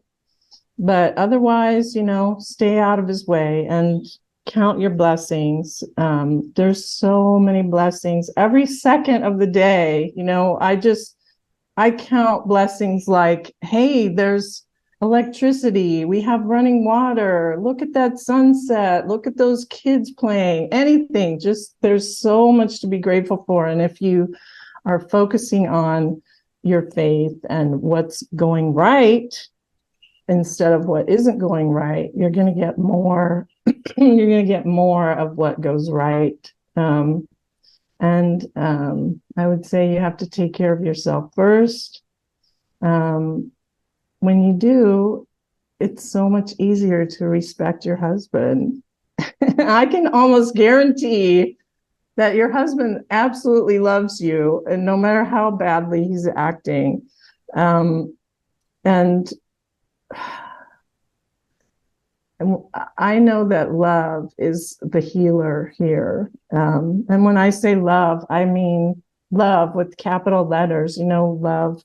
but otherwise, stay out of his way and count your blessings. There's so many blessings every second of the day. I count blessings like, hey, there's electricity, we have running water, look at that sunset, look at those kids playing, anything. Just, there's so much to be grateful for. And if you are focusing on your faith and what's going right instead of what isn't going right, you're going to get more. You're going to get more of what goes right. And I would say you have to take care of yourself first. When you do, it's so much easier to respect your husband. I can almost guarantee that your husband absolutely loves you, and no matter how badly he's acting. And I know that love is the healer here. And when I say love, I mean love with capital letters, love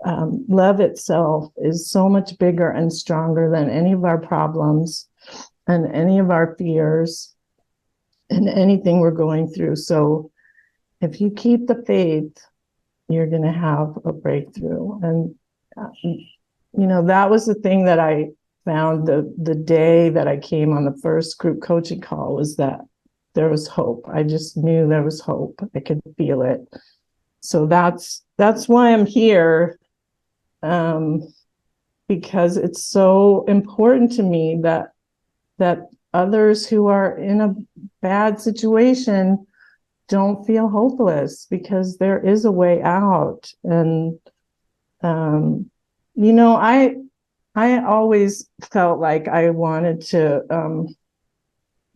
love itself is so much bigger and stronger than any of our problems and any of our fears and anything we're going through. So if you keep the faith, you're going to have a breakthrough. And, that was the thing that I found the day that I came on the first group coaching call, was that there was hope. I just knew there was hope. I could feel it. So that's why I'm here, because it's so important to me that others who are in a bad situation don't feel hopeless, because there is a way out. And I always felt like I wanted to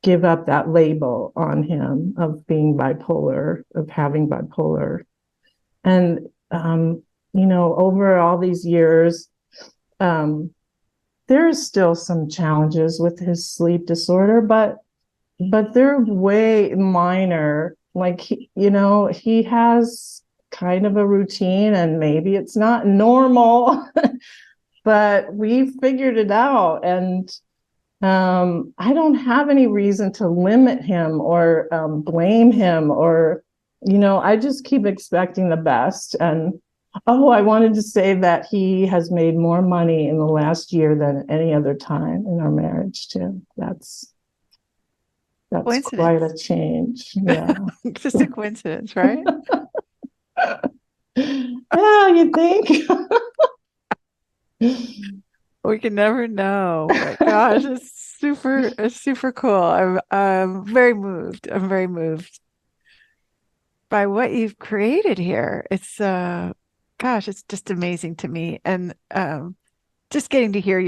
give up that label on him of being bipolar, of having bipolar. And over all these years, there's still some challenges with his sleep disorder, but they're way minor. Like, he has kind of a routine, and maybe it's not normal, but we figured it out. And I don't have any reason to limit him or blame him, or, I just keep expecting the best. And I wanted to say that he has made more money in the last year than any other time in our marriage too. That's quite a change. Yeah. Just a coincidence, right? Yeah, you think? We can never know. My gosh, it's super cool. I'm very moved. I'm very moved by what you've created here. It's it's just amazing to me. And just getting to hear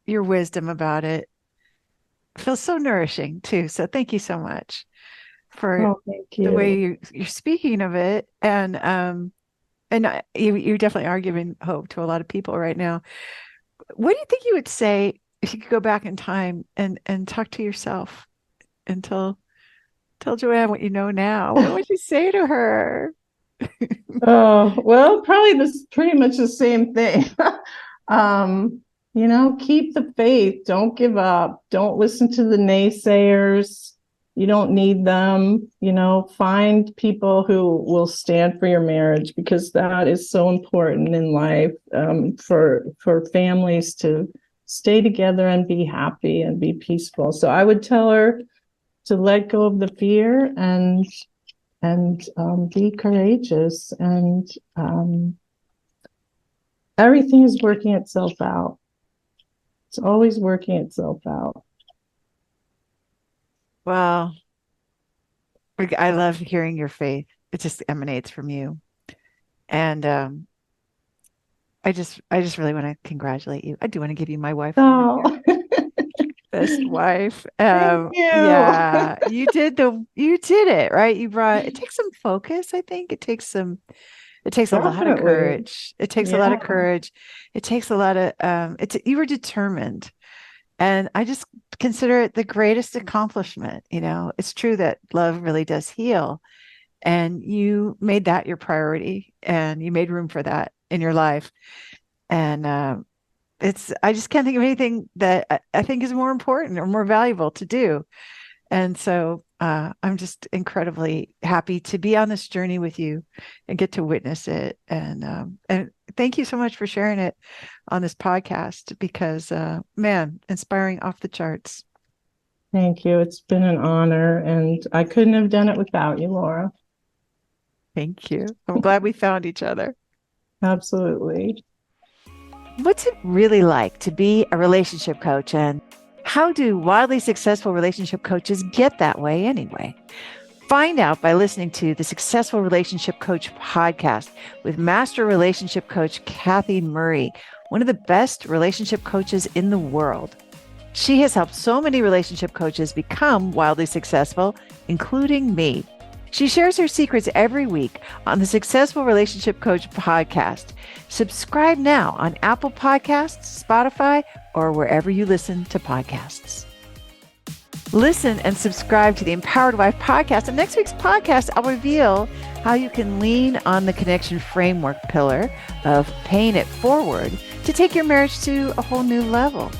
your wisdom about it feels so nourishing too. So thank you so much for the way you're speaking of it. And you definitely are giving hope to a lot of people right now. What do you think you would say if you could go back in time and talk to yourself and tell Joanne what you know now? What would you say to her? Well, probably pretty much the same thing. Keep the faith. Don't give up. Don't listen to the naysayers. You don't need them. Find people who will stand for your marriage, because that is so important in life, for families to stay together and be happy and be peaceful. So I would tell her to let go of the fear and be courageous, and everything is working itself out. It's always working itself out. Well, I love hearing your faith. It just emanates from you. And I just really want to congratulate you. I do want to give you my wife. Oh. Best wife. Thank you. Yeah, you did it, right? It takes some focus, I think. It takes a lot of courage. It takes a lot of courage. It takes a lot of you were determined. And I just consider it the greatest accomplishment. It's true that love really does heal. And you made that your priority, and you made room for that in your life. And I just can't think of anything that I think is more important or more valuable to do. And so I'm just incredibly happy to be on this journey with you and get to witness it. And thank you so much for sharing it on this podcast, because, inspiring off the charts. Thank you. It's been an honor, and I couldn't have done it without you, Laura. Thank you. I'm glad we found each other. Absolutely. What's it really like to be a relationship coach, and how do wildly successful relationship coaches get that way anyway? Find out by listening to the Successful Relationship Coach podcast with master relationship coach Kathy Murray, one of the best relationship coaches in the world. She has helped so many relationship coaches become wildly successful, including me. She shares her secrets every week on the Successful Relationship Coach podcast. Subscribe now on Apple Podcasts, Spotify, or wherever you listen to podcasts. Listen and subscribe to the Empowered Wife podcast. And next week's podcast, I'll reveal how you can lean on the connection framework pillar of paying it forward to take your marriage to a whole new level.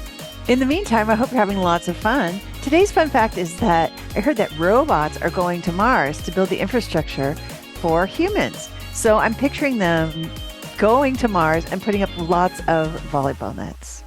In the meantime, I hope you're having lots of fun. Today's fun fact is that I heard that robots are going to Mars to build the infrastructure for humans. So I'm picturing them going to Mars and putting up lots of volleyball nets.